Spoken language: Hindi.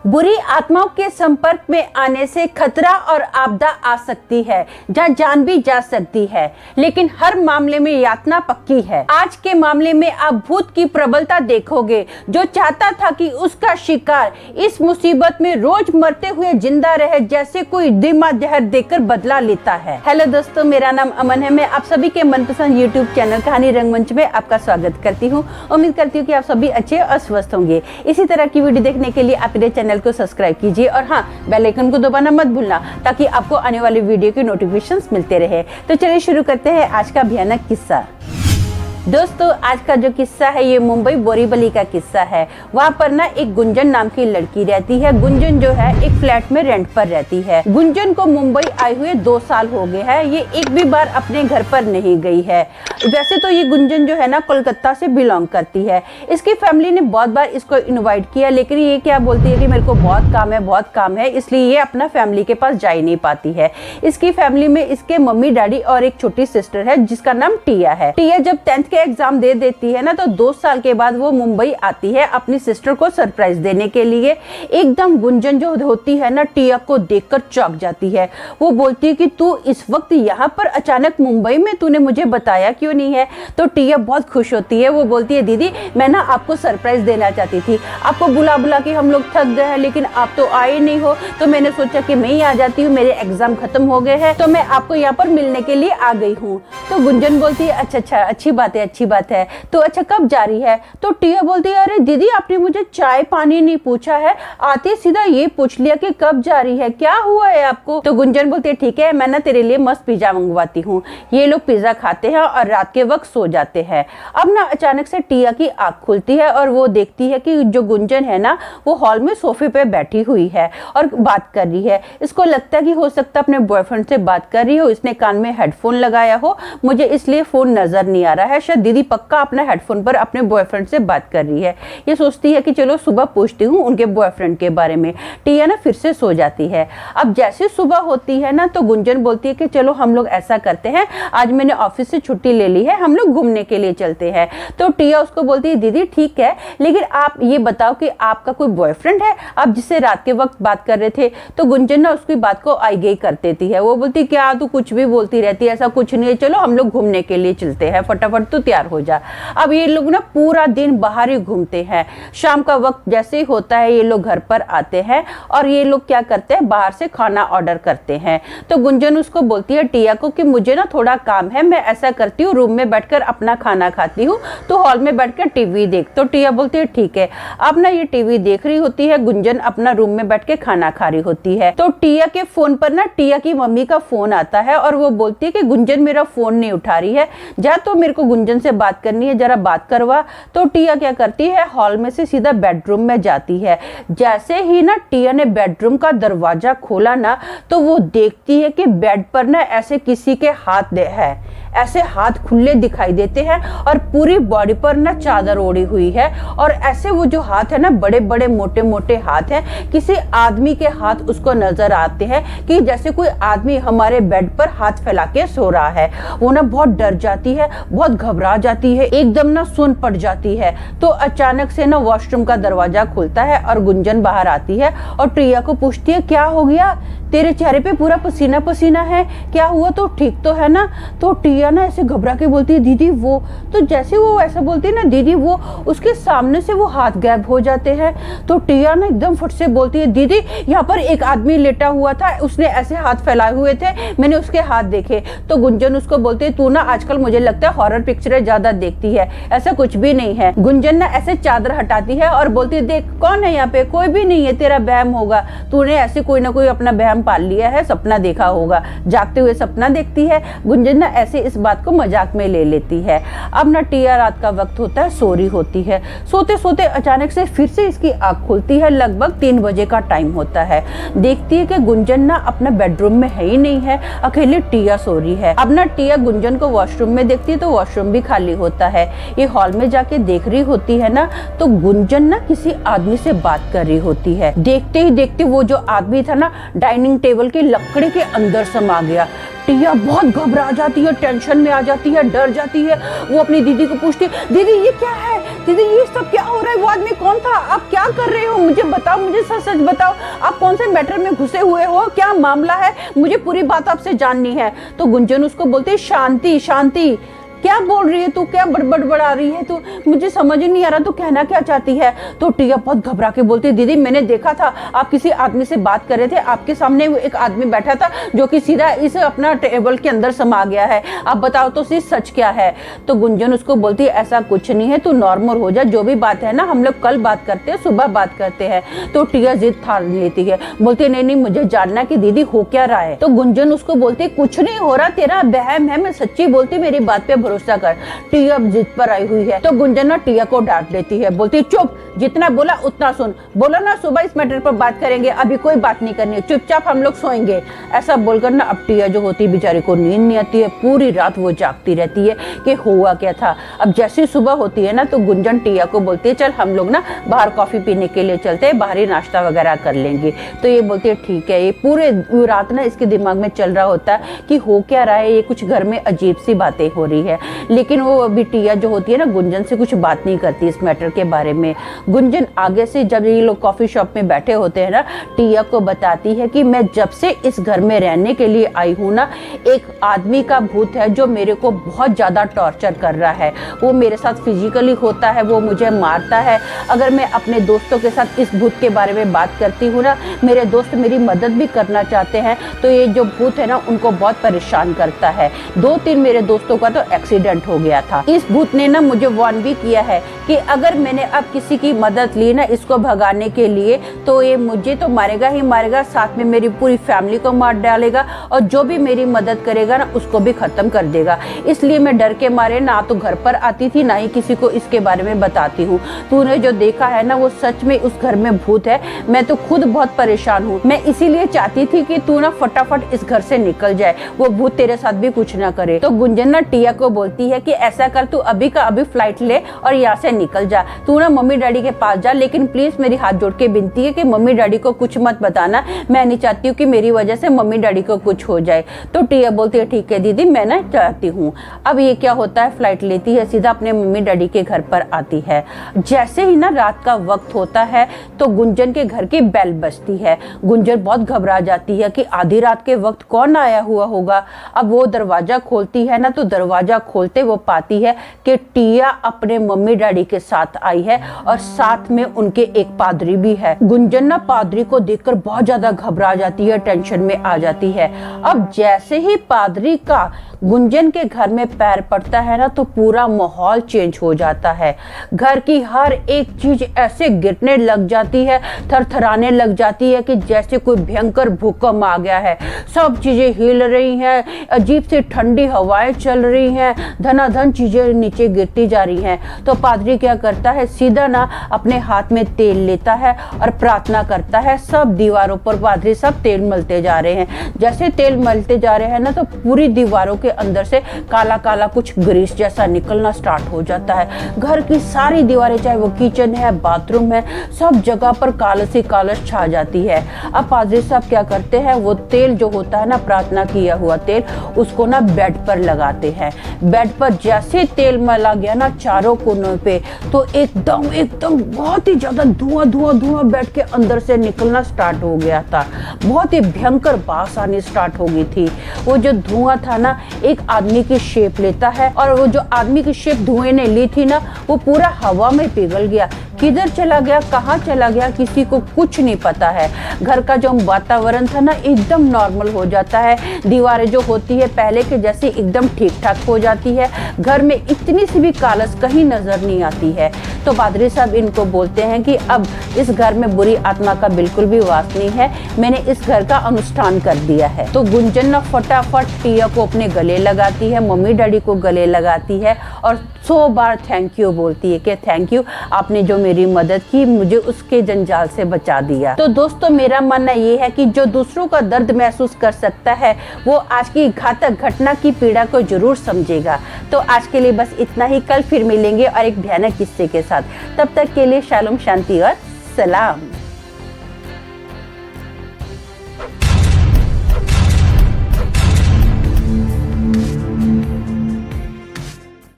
बुरी आत्माओं के संपर्क में आने से खतरा और आपदा आ सकती है, जहां जान भी जा सकती है, लेकिन हर मामले में यातना पक्की है। आज के मामले में आप भूत की प्रबलता देखोगे, जो चाहता था कि उसका शिकार इस मुसीबत में रोज मरते हुए जिंदा रहे, जैसे कोई दिमा जहर देकर बदला लेता है। हेलो दोस्तों, मेरा नाम अमन है। मैं आप सभी के मनपसंद यूट्यूब चैनल कहानी रंगमंच में आपका स्वागत करती हूँ। उम्मीद करती हूँ कि आप सभी अच्छे और स्वस्थ होंगे। इसी तरह की वीडियो देखने के लिए आप मेरे चैनल को सब्सक्राइब कीजिए और हाँ, बेल आइकन को दबाना मत भूलना, ताकि आपको आने वाली वीडियो के नोटिफिकेशंस मिलते रहे। तो चलिए शुरू करते हैं आज का भयानक किस्सा। दोस्तों, आज का जो किस्सा है ये मुंबई बोरीवली का किस्सा है। वहाँ पर ना एक गुंजन नाम की लड़की रहती है। गुंजन जो है एक फ्लैट में रेंट पर रहती है। गुंजन को मुंबई आए हुए 2 साल हो गए हैं। ये एक भी बार अपने घर पर नहीं गई है। वैसे तो ये गुंजन जो है ना कोलकाता से बिलोंग करती है। इसकी फैमिली ने बहुत बार इसको इन्वाइट किया, लेकिन ये क्या बोलती है कि मेरे को बहुत काम है, इसलिए ये अपना फैमिली के पास जा ही नहीं पाती है। इसकी फैमिली में इसके मम्मी डैडी और एक छोटी सिस्टर है जिसका नाम टिया है। टिया जब 10th के एग्जाम दे देती है ना, तो 2 साल के बाद वो मुंबई आती है अपनी सिस्टर को सरप्राइज देने के लिए। एकदम गुंजन जो होती है ना, टिया को देखकर चौंक जाती है। वो बोलती है कि तू इस वक्त यहाँ पर अचानक मुंबई में, तूने मुझे बताया क्यों नहीं है? तो टिया बहुत खुश होती है। वो बोलती है, दीदी मैं ना आपको सरप्राइज देना चाहती थी। आपको बुला बुला के हम लोग थक गए हैं, लेकिन आप तो आए नहीं हो, तो मैंने सोचा कि मैं ही आ जाती हूँ। मेरे एग्जाम खत्म हो गए हैं, तो मैं आपको यहाँ पर मिलने के लिए आ गई हूँ। तो गुंजन बोलती है, अच्छा, अच्छी बात है। तो अच्छा, कब जा रही है? तो टिया बोलती है, अरे दीदी आपने मुझे चाय पानी नहीं पूछा है, आते सीधा ये पूछ लिया कि कब जा रही है, क्या हुआ है आपको? तो गुंजन बोलती है, ठीक है, मैं ना तेरे लिए मस्त पिज्जा मंगवाती हूँ। ये लोग पिज्जा खाते हैं और रात के वक्त सो जाते हैं। अब ना अचानक से टिया की आंख खुलती है और वो देखती है कि जो गुंजन है ना, वो हॉल में सोफे पे बैठी हुई है और बात कर रही है। इसको लगता है कि हो सकता है अपने बॉयफ्रेंड से बात कर रही हो, इसने कान में हेडफोन लगाया हो, मुझे इसलिए फोन नजर नहीं आ रहा है। शायद दीदी पक्का अपना हेडफोन पर अपने बॉयफ्रेंड से बात कर रही है। ये सोचती है कि चलो सुबह पूछती हूँ उनके बॉयफ्रेंड के बारे में। टिया ना फिर से सो जाती है। अब जैसे सुबह होती है ना, तो गुंजन बोलती है कि चलो हम लोग ऐसा करते हैं, आज मैंने ऑफिस से छुट्टी ले ली है, हम लोग घूमने के लिए चलते हैं। तो टिया उसको बोलती है, दीदी ठीक है, लेकिन आप ये बताओ कि आपका कोई बॉयफ्रेंड है आप जिससे रात के वक्त बात कर रहे थे? तो गुंजन ना उसकी बात को आई गई कर देती है। वो बोलती, क्या तू कुछ भी बोलती रहती है, ऐसा कुछ नहीं है, चलो हम लोग घूमने के लिए चलते हैं, फटाफट तू तैयार हो जा। अब ये लोग ना पूरा दिन बाहर ही घूमते हैं। शाम का वक्त जैसे ही होता है, ये लोग घर पर आते हैं और ये लोग क्या करते हैं, बाहर से खाना ऑर्डर करते हैं। तो गुंजन उसको बोलती है टिया को कि मुझे ना थोड़ा काम है, मैं ऐसा करती हूँ रूम में बैठकर अपना खाना खाती हूँ, तो हॉल में बैठकर टीवी देख। तो टिया बोलती है ठीक है। अब ना ये टीवी देख रही होती है, गुंजन अपना रूम में बैठ के खाना खा रही होती है। तो टिया के फोन पर ना टिया की मम्मी का फोन आता है और वो बोलती है कि गुंजन मेरा फोन नहीं उठा रही है, जा तो मेरे को गुंजन से बात करनी है, जरा बात करवा। तो टिया क्या करती है, हॉल में से सीधा बेडरूम में जाती है। जैसे ही ना टिया ने बेडरूम का दरवाजा खोला ना, तो वो देखती है कि बेड पर ना ऐसे किसी के हाथ है, ऐसे हाथ खुले दिखाई देते हैं और पूरी बॉडी पर ना चादर ओढ़ी हुई है। और ऐसे वो जो हाथ है ना, बड़े बड़े मोटे मोटे हाथ हैं, किसी आदमी के हाथ उसको नजर आते हैं कि जैसे कोई आदमी हमारे बेड पर हाथ फैला के सो रहा है। वो ना बहुत डर जाती है, बहुत घबरा जाती है, एकदम ना सुन पड़ जाती है। तो अचानक से ना वॉशरूम का दरवाजा खुलता है और गुंजन बाहर आती है और टिया को पूछती है, क्या हो गया, तेरे चेहरे पे पूरा पसीना पसीना है, क्या हुआ? तो ठीक तो है ना? तो टिया ना ऐसे घबरा के बोलती है, दीदी वो। तो जैसे वो ऐसा बोलती है ना, दीदी वो, उसके सामने से वो हाथ गायब हो जाते हैं। तो टिया ना एकदम फट से बोलती है, दीदी यहाँ पर एक आदमी लेटा हुआ था, उसने ऐसे हाथ फैलाए हुए थे, मैंने उसके हाथ देखे। तो गुंजन उसको बोलती है, तू ना आजकल मुझे लगता है हॉरर पिक्चरें ज्यादा देखती है, ऐसा कुछ भी नहीं है। गुंजन ना ऐसे चादर हटाती है और बोलती है, देख कौन है यहाँ पे, कोई भी नहीं है, तेरा बहम होगा, तूने ऐसे कोई ना कोई अपना बहम पाल लिया है, सपना देखा होगा, जागते हुए सपना देखती है। गुंजन ना ऐसे इस बात को मजाक में ले लेती है। अब ना टिया रात का वक्त होता है, सो रही होती है। सोते सोते अचानक से फिर से इसकी आंख खुलती है। लगभग 3 बजे का टाइम होता है। देखती है कि गुंजन ना अपना बेडरूम में है ही नहीं है, अकेली टिया सो रही है। अब ना टिया गुंजन को वॉशरूम में देखती है, तो वॉशरूम भी खाली होता है। ये हॉल में जाके देख रही होती है ना, तो गुंजन ना किसी आदमी से बात कर रही होती है। देखते ही देखते वो जो आदमी था ना, डाइनिंग टेबल की लकड़ी के अंदर समा गया। टिया बहुत घबरा जाती है, टेंशन में आ जाती है, डर जाती है। वो अपनी दीदी को पूछती है, दीदी ये क्या है, दीदी ये सब क्या हो रहा है, वो आदमी कौन था, आप क्या कर रहे हो, मुझे बताओ, मुझे सच सच बताओ, आप कौन से मैटर में घुसे हुए हो, क्या मामला है, मुझे पूरी बात आपसे जाननी है। तो गुंजन उसको बोलती है, शांति शांति, क्या बोल रही है तू, क्या बड़बड़ा रही है तू, मुझे समझ ही नहीं आ रहा तू कहना क्या चाहती है। तो टिया बहुत घबरा के बोलती है, दीदी मैंने देखा था आप किसी आदमी से बात कर रहे थे, आपके सामने एक आदमी बैठा था जो कि सीधा इस अपना टेबल के अंदर समा गया है, आप बताओ तो सच क्या है। तो गुंजन उसको बोलती है, ऐसा कुछ नहीं है, तू नॉर्मल हो जा, जो भी बात है ना हम लोग कल बात करते हैं, सुबह बात करते हैं। तो टिया जिद ठान लेती है, बोलती है नहीं नहीं मुझे जानना कि दीदी हो क्या रहा है। तो गुंजन उसको बोलती है, कुछ नहीं हो रहा, तेरा बहम है, मैं सच्ची बोलती, मेरी बात पे भरोसा कर। टिया अब जिद पर आई हुई है। तो गुंजन ना टिया को डांट देती है, बोलती है, चुप, जितना बोला उतना सुन, बोला ना सुबह इस मैटर पर बात करेंगे, अभी कोई बात नहीं करनी है, चुपचाप हम लोग सोएंगे। ऐसा बोलकर ना अब टिया जो होती बेचारी को नींद नहीं आती है, पूरी रात वो जागती रहती है कि हुआ क्या था। अब जैसी सुबह होती है ना तो गुंजन टिया को बोलती है, चल हम लोग ना बाहर कॉफी पीने के लिए चलते हैं, बाहरी नाश्ता वगैरह कर लेंगे। तो ये बोलती है ठीक है। ये पूरे रात ना इसके दिमाग में चल रहा होता है कि हो क्या रहा है, ये कुछ घर में अजीब सी बातें हो रही है, लेकिन वो अभी टिया जो होती है ना गुंजन से कुछ बात नहीं करती इस मैटर के बारे में। गुंजन आगे से जब ये लोग कॉफी शॉप में बैठे होते हैं ना, टिया को बताती है कि मैं जब से इस घर में रहने के लिए आई हूँ ना, एक आदमी का भूत है जो मेरे को बहुत ज्यादा टॉर्चर कर रहा है, वो मेरे साथ फिजिकली होता है, वो मुझे मारता है। अगर मैं अपने दोस्तों के साथ इस भूत के बारे में बात करती हूँ ना, मेरे दोस्त मेरी मदद भी करना चाहते हैं, तो ये जो भूत है ना उनको बहुत परेशान करता है। 2-3 मेरे दोस्तों का तो एक्सीडेंट हो गया था। इस भूत ने ना मुझे वार्न भी किया है कि अगर मैंने अब किसी की मदद ली ना इसको भगाने के लिए, तो ये मुझे तो मारेगा ही मारेगा, साथ में मेरी पूरी फैमिली को मार डालेगा, और जो भी मेरी मदद करेगा ना उसको भी खत्म कर देगा। इसलिए मैं डर के मारे ना तो घर पर आती थी, ना ही किसी को इसके बारे में बताती हूँ। तूने जो देखा है ना वो सच में उस घर में भूत है, मैं तो खुद बहुत परेशान हूँ। मैं इसीलिए चाहती थी कि तू ना फटाफट इस घर से निकल जाए, वो भूत तेरे साथ भी कुछ ना करे। तो गुंजन ना टिया को बोलती है कि ऐसा कर, तू अभी का अभी फ्लाइट ले और यहाँ से निकल जा, तू ना मम्मी डैडी के पास जा, लेकिन प्लीज मेरी हाथ जोड़ के विनती है कि मम्मी डैडी को कुछ मत बताना, मैं नहीं चाहती हूँ कि मेरी वजह से मम्मी डैडी को कुछ हो जाए। तो टिया बोलती है ठीक है दीदी, मैं ना चाहती हूँ। अब ये क्या होता है, फ्लाइट लेती है, सीधा अपने मम्मी डैडी के घर पर आती है। जैसे ही ना रात का वक्त होता है तो गुंजन के घर की बेल बजती है। गुंजन बहुत घबरा जाती है कि आधी रात के वक्त कौन आया हुआ होगा। अब वो दरवाजा खोलती है ना, तो दरवाजा खोलते वो पाती है कि टिया अपने मम्मी डैडी के साथ आई है और साथ में उनके एक पादरी भी है। गुंजन ना पादरी को देखकर बहुत ज्यादा घबरा जाती है, टेंशन में आ जाती है। अब जैसे ही पादरी का गुंजन के घर में पैर पड़ता है ना, तो पूरा माहौल चेंज हो जाता है। घर की हर एक चीज ऐसे गिरने लग जाती है, थरथराने लग जाती है कि जैसे कोई भयंकर भूकंप आ गया है। सब चीजें हिल रही हैं, अजीब सी ठंडी हवाएं चल रही हैं, धनाधन चीजें नीचे गिरती जा रही हैं। तो पादरी क्या करता है, सीधा ना अपने हाथ में तेल लेता है और प्रार्थना करता है। सब दीवारों पर पादरी सब तेल मलते जा रहे हैं। जैसे तेल मलते जा रहे हैं ना, तो पूरी दीवारों के अंदर से काला काला कुछ ग्रीस जैसा निकलना स्टार्ट हो जाता है। घर की सारी दीवारें, चाहे वो किचन है, बाथरूम है, सब जगह पर कालस ही कालस छा जाती है। अब पादरी साहब क्या करते हैं, वो तेल जो होता है ना, प्रार्थना किया हुआ तेल, उसको ना बेड पर लगाते हैं। बेड पर जैसे तेल मला गया ना चारों कोनों पे, तो एकदम बहुत ही ज्यादा धुआं बेड के अंदर से निकलना स्टार्ट हो गया था। बहुत ही भयंकर बास आनी स्टार्ट हो गई थी। वो जो धुआं था ना एक आदमी की शेप लेता है, और वो जो आदमी की शेप धुएं ने ली थी ना, वो पूरा हवा में पिघल गया। किधर चला गया, कहाँ चला गया, किसी को कुछ नहीं पता है। घर का जो वातावरण था ना एकदम नॉर्मल हो जाता है। दीवारें जो होती है पहले के जैसे एकदम ठीक ठाक हो जाती है। घर में इतनी सी भी कालस कहीं नजर नहीं आती है। तो पादरी साहब इनको बोलते हैं कि अब इस घर में बुरी आत्मा का बिल्कुल भी वास नहीं है, मैंने इस घर का अनुष्ठान कर दिया है। तो गुंजन ना फटाफट टिया को अपने गले लगाती है, मम्मी डैडी को गले लगाती है और 100 बार थैंक यू बोलती है कि थैंक यू, आपने जो मेरी मदद की, मुझे उसके जंजाल से बचा दिया। तो दोस्तों मेरा मानना ये है कि जो दूसरों का दर्द महसूस कर सकता है वो आज की घातक घटना की पीड़ा को जरूर समझेगा। तो आज के लिए बस इतना ही, कल फिर मिलेंगे और एक भयानक किस्से के साथ। तब तक के लिए शालोम, शांति और सलाम।